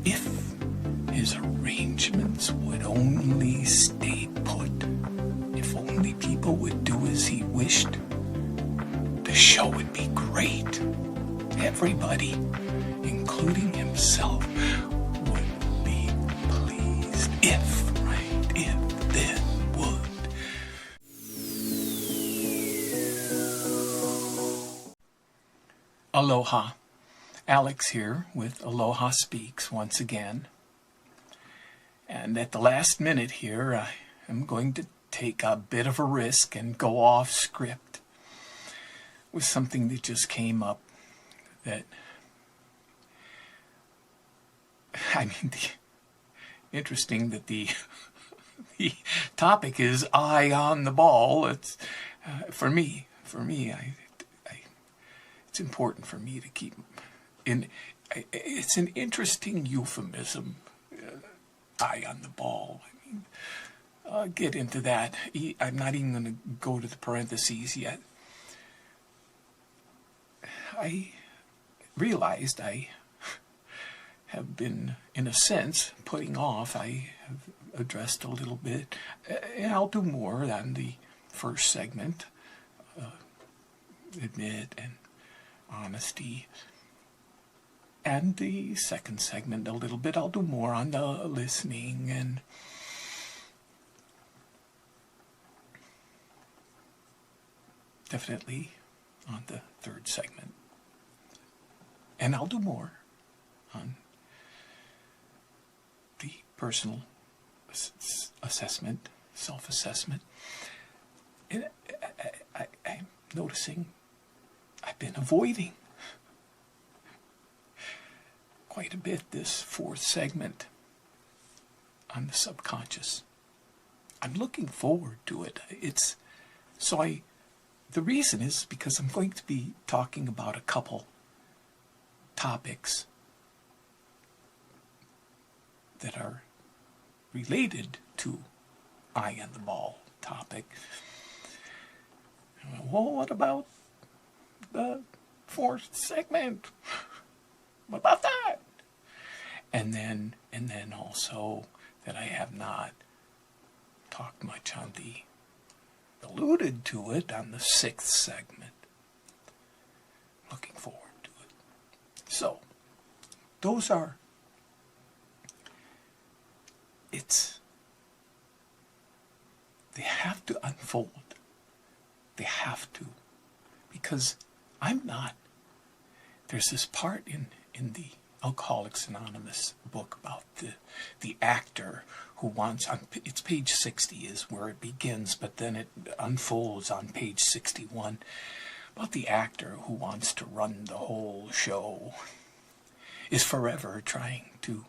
If his arrangements would only stay put, if only people would do as he wished, the show would be great. Everybody, including himself, would be pleased. If, right? If, then would. Aloha. Alex here with Aloha Speaks once again. And at the last minute here, I am going to take a bit of a risk and go off script with something that just came up that, interesting that the topic is eye on the ball. It's, for me, it's important for me to keep it's an interesting euphemism, eye on the ball. I mean, I'll get into that. I'm not even going to go to the parentheses yet. I realized I have been, in a sense, putting off. I have addressed a little bit, and I'll do more than the first segment, admit and honesty. And the second segment, a little bit, I'll do more on the listening and definitely on the third segment. And I'll do more on the personal assessment, self-assessment. And I'm noticing I've been avoiding quite a bit this fourth segment on the subconscious. I'm looking forward to it. The reason is because I'm going to be talking about a couple topics that are related to eye on the ball topic. Well, what about the fourth segment? What about that? And then also that I have not talked much on alluded to it on the sixth segment. Looking forward to it. So, those are, they have to unfold. They have to. Because there's this part in the Alcoholics Anonymous book about the actor who wants, it's page 60 is where it begins, but then it unfolds on page 61, about the actor who wants to run the whole show, is forever trying to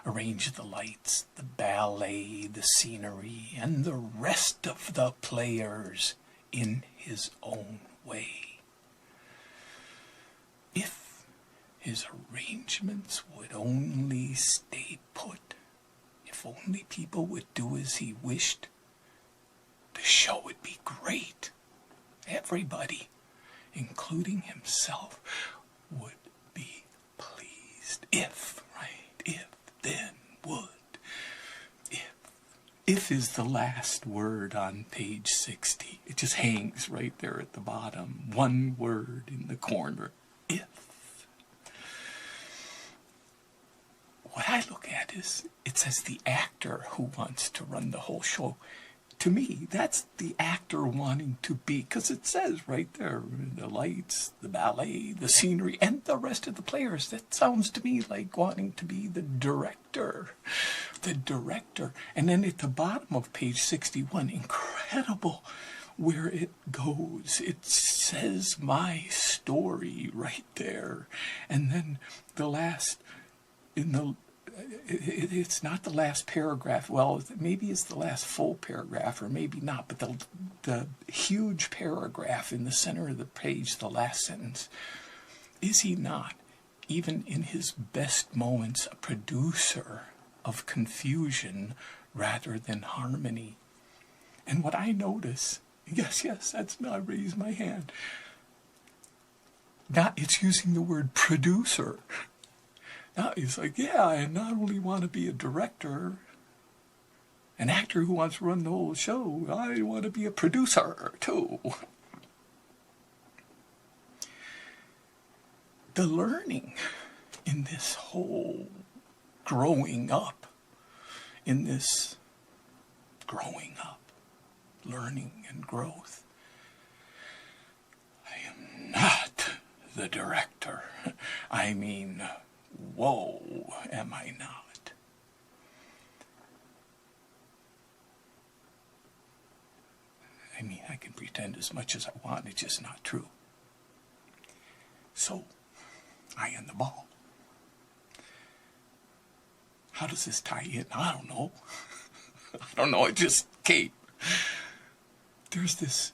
arrange the lights, the ballet, the scenery, and the rest of the players in his own way. If his arrangements would only stay put, if only people would do as he wished, the show would be great. Everybody, including himself, would be pleased. If, right? If, then would. If is the last word on page 60. It just hangs right there at the bottom. One word in the corner. If. What I look at is, it says the actor who wants to run the whole show. To me, that's the actor wanting to be, because it says right there, the lights, the ballet, the scenery, and the rest of the players. That sounds to me like wanting to be the director. The director. And then at the bottom of page 61, incredible where it goes. It says my story right there. And then the last, it's not the last paragraph. Well, maybe it's the last full paragraph, or maybe not. But the huge paragraph in the center of the page, the last sentence, is he not, even in his best moments, a producer of confusion rather than harmony? And what I notice, yes, that's me, I raise my hand. It's using the word producer. He's like, yeah, I not only want to be a director, an actor who wants to run the whole show, I want to be a producer too. The learning in this whole growing up, in this growing up, learning and growth, I am not the director. I mean, whoa, am I not? I mean, I can pretend as much as I want, it's just not true. So, I am the ball. How does this tie in? I don't know. It just came. There's this,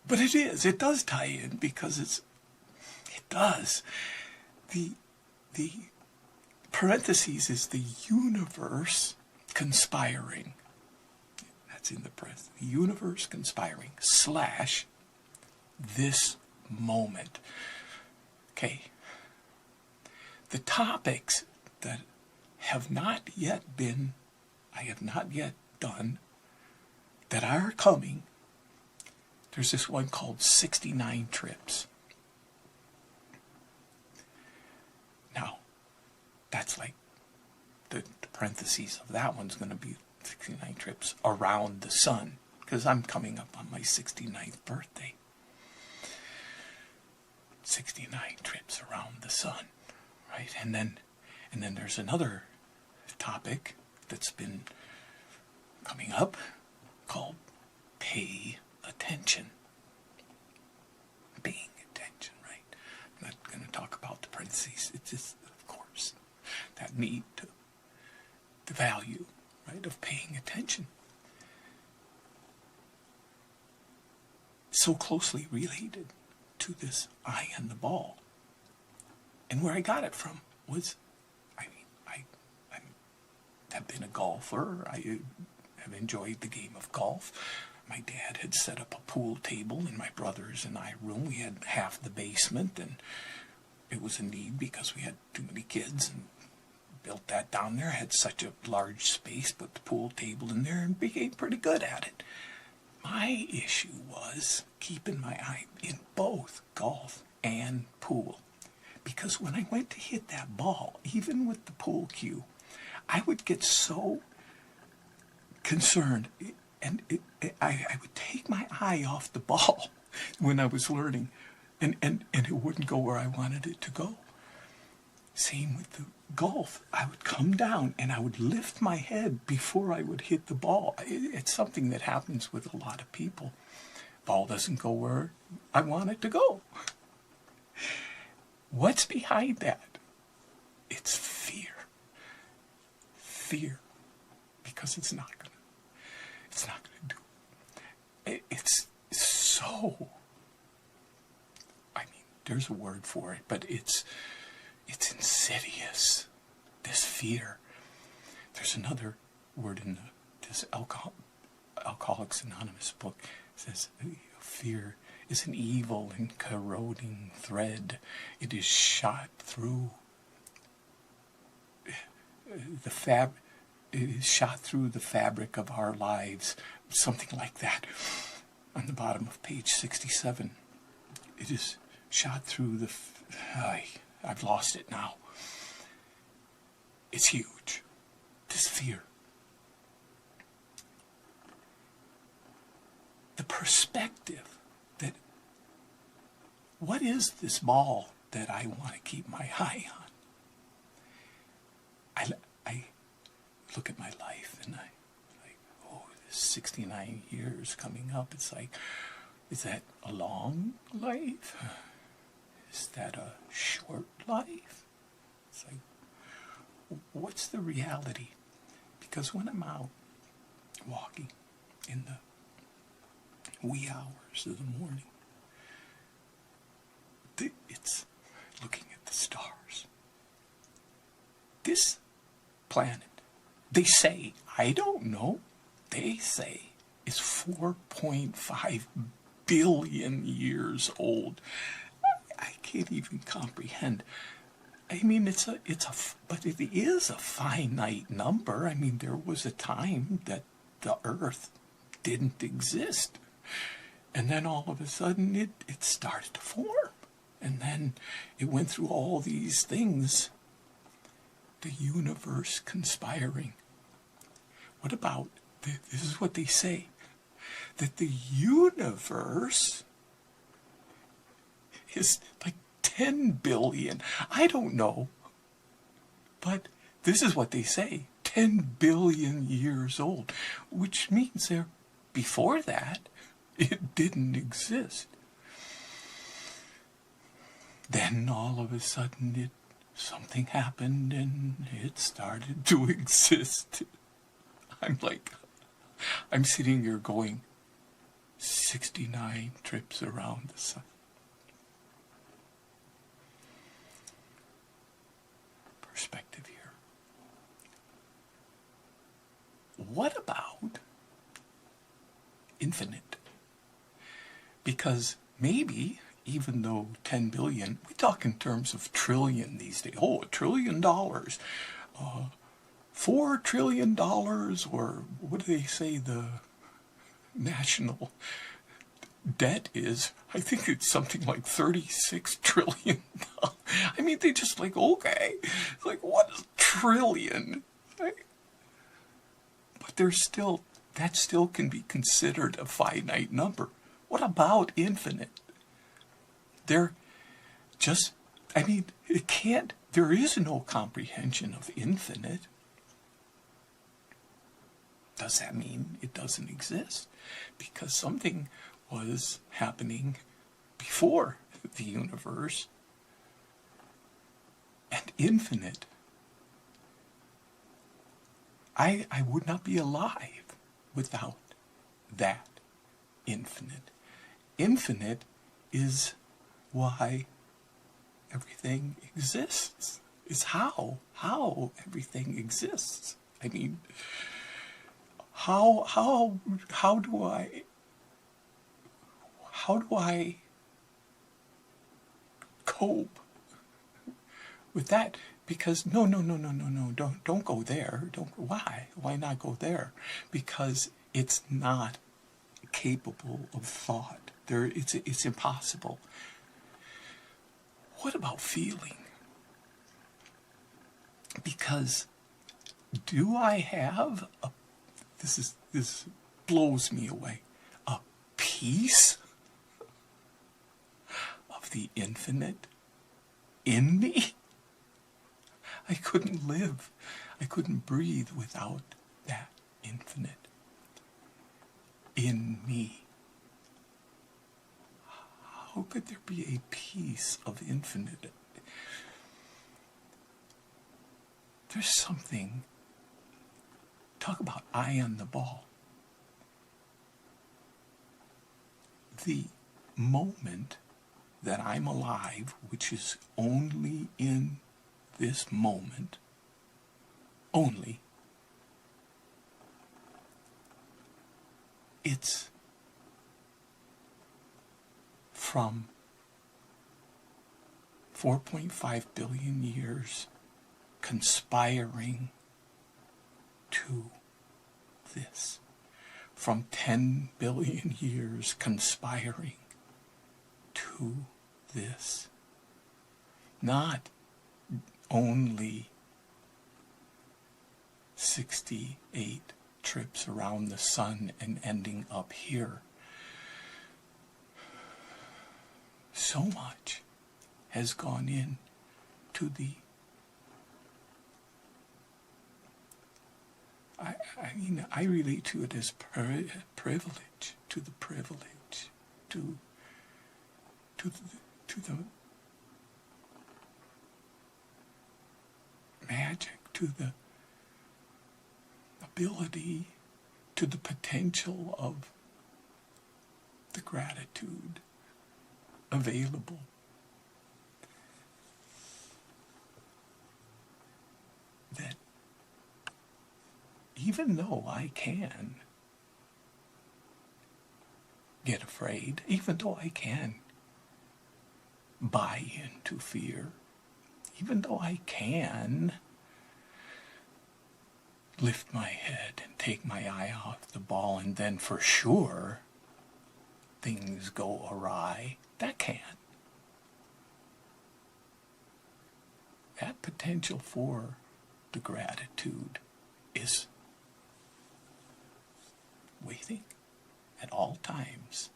but it does tie in because it does. The parentheses is the universe conspiring. That's in the press. The universe conspiring / this moment. Okay. The topics that I have not yet done, that are coming, there's this one called 69 Trips. Now, that's like, the parentheses of that one's going to be 69 trips around the sun, because I'm coming up on my 69th birthday. 69 trips around the sun, right? And then there's another topic that's been coming up called pay attention. Paying attention, right? I'm not going to talk about the parentheses. It's just, of course, that need to, the value, right, of paying attention. So closely related to this I and the ball. And where I got it from was, I have been a golfer. I have enjoyed the game of golf. My dad had set up a pool table in my brother's and I room. We had half the basement, and it was a need because we had too many kids, and built that down there. I had such a large space, put the pool table in there, and became pretty good at it. My issue was keeping my eye in both golf and pool. Because when I went to hit that ball, even with the pool cue, I would get so concerned, and I would take my eye off the ball when I was learning, and it wouldn't go where I wanted it to go. Same with the golf. I would come down and I would lift my head before I would hit the ball. It's something that happens with a lot of people. Ball doesn't go where I want it to go. What's behind that? It's fear. Fear. Because it's not gonna do it. It's so, I mean, there's a word for it, but it's insidious, this fear. There's another word in this Alcoholics Anonymous book. It says, fear is an evil and corroding thread. It is shot through the fabric of our lives. Something like that. On the bottom of page 67. It is shot through the... I've lost it now. It's huge. This fear. The perspective that, what is this ball that I want to keep my eye on? I look at my life and I like, oh, this 69 years coming up. It's like, is that a long life? Is that a short life? It's like, what's the reality? Because when I'm out walking in the wee hours of the morning, it's looking at the stars. This planet, they say, I don't know, they say, is 4.5 billion years old. I can't even comprehend. I mean, but it is a finite number. I mean, there was a time that the Earth didn't exist. And then all of a sudden it started to form. And then it went through all these things. The universe conspiring. What about, this is what they say, that the universe is like 10 billion. I don't know. But this is what they say. 10 billion years old. Which means before that, it didn't exist. Then all of a sudden something happened and it started to exist. I'm sitting here going 69 trips around the sun. Perspective here. What about infinite? Because maybe, even though 10 billion, we talk in terms of trillion these days. Oh, $1 trillion. $4 trillion, or what do they say the national debt is? I think it's something like 36 trillion. I mean, they just like, okay, it's like, what is trillion? But that still can be considered a finite number. What about infinite? There is no comprehension of infinite. Does that mean it doesn't exist? Because something was happening before the universe, and infinite. I would not be alive without that infinite. Infinite is why everything exists. Is how everything exists. I mean, how do I cope with that? Because no, don't go there. Why not go there? Because it's not capable of thought. It's impossible. What about feeling? Because do I have this blows me away, a piece of the infinite in me? I couldn't live. I couldn't breathe without that infinite in me. How could there be a piece of infinite? There's something. Talk about eye on the ball. The moment that I'm alive, which is only in this moment, only, it's from 4.5 billion years conspiring to this. From 10 billion years conspiring to this. Not only 68 trips around the sun and ending up here. So much has gone in to the I relate to it as privilege, to the privilege, to the magic, to the ability, to the potential of the gratitude available. That even though I can get afraid, even though I can buy into fear, even though I can lift my head and take my eye off the ball, and then for sure things go awry, that can. That potential for the gratitude is waiting at all times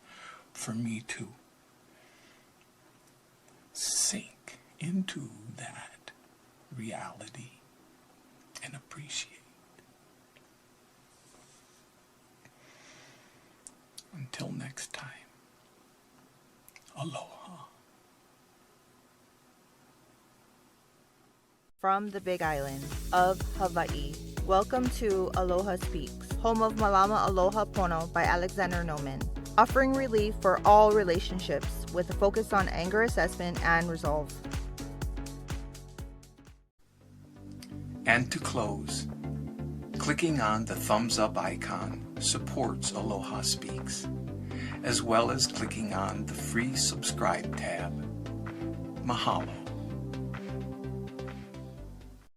for me to sink into that reality and appreciate. Until next time, aloha. From the Big Island of Hawaii, welcome to Aloha Speaks, home of Malama Aloha Pono by Alexander Noman, offering relief for all relationships with a focus on anger assessment and resolve. And to close, clicking on the thumbs up icon supports Aloha Speaks, as well as clicking on the free subscribe tab. Mahalo.